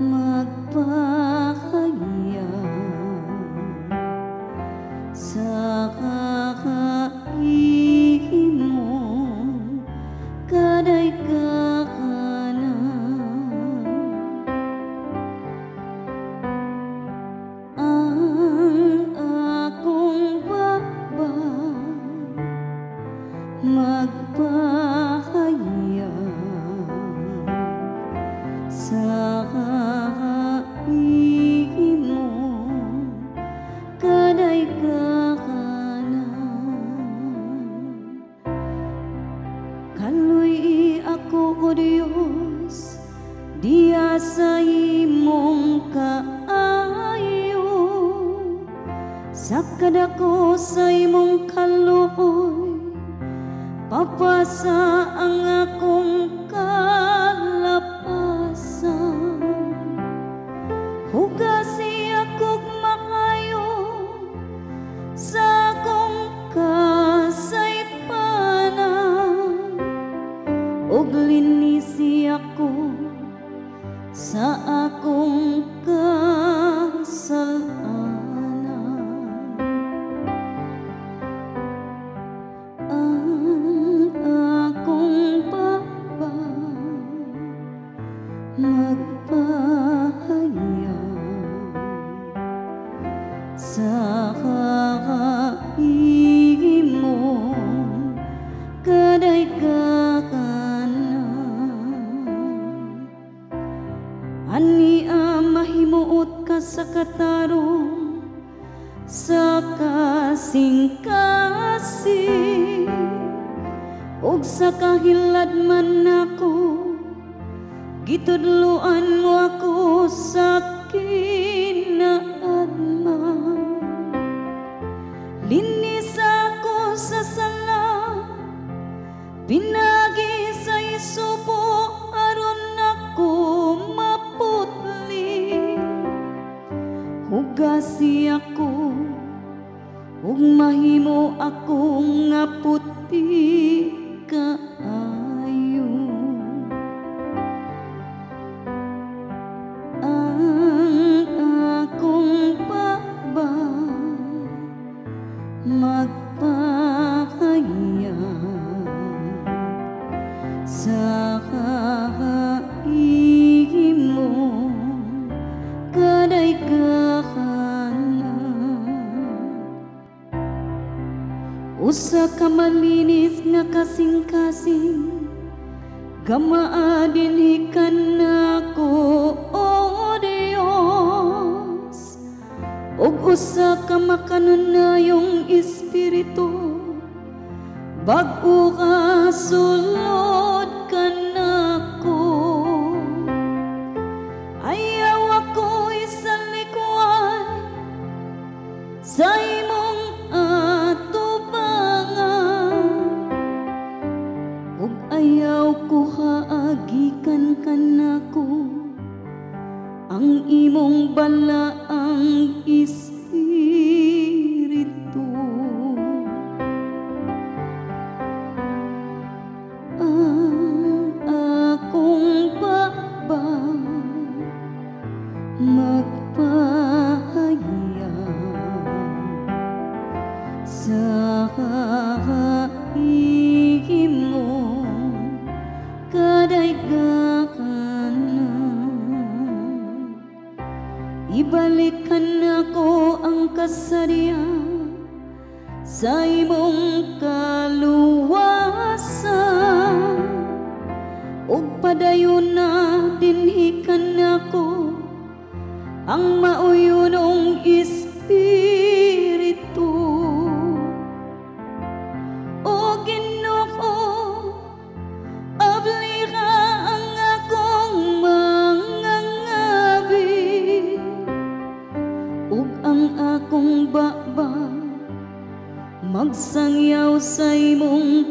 magpahayag sa kakaihimo kaday kakanan ang akong baba magpahayag sa kakaihimo kaday kakanan kaluy ako o Dios diya sa imong kaayo sa kadako sa imong kaluoy papasa ang akong kalapasan hugasi akong maayo sa akong kasaypanan ug linisi ako sa akong kasalanan ang akong Baba magpahayag sa kakaihimo kaday kakanan ani mahimuot ka sa katarong sa kasing-kasing ug sa kahilad man ako gitudloan mo ako sa kinaadman linis ako sa sala pinagi sa isupo aron ako maputli hugasi ako ug mahimo akong nga puti kaayo ang akong Baba magpahayag sa kakaihimo kaday kakanan usa ka malinis nga kasing-kasing gamaa dinhi kanako o Dios ug usa ka makanunayong espiritu bag-o ka sulod kanako ayaw ako isalikuan sa imong atubangan ug ayaw ko haagikan kanako ang imong balaang espiritu ang akong Baba magpahayag sa kakaihimo kaday kakanan ibalikan ako ang kasarian sa imong kaluwasan ug padayon na dinhi kanako ang mauyunong espiritu o Ginoo abli ka ang akong mga ngabi ug ang akong Baba magsangyaw sa imong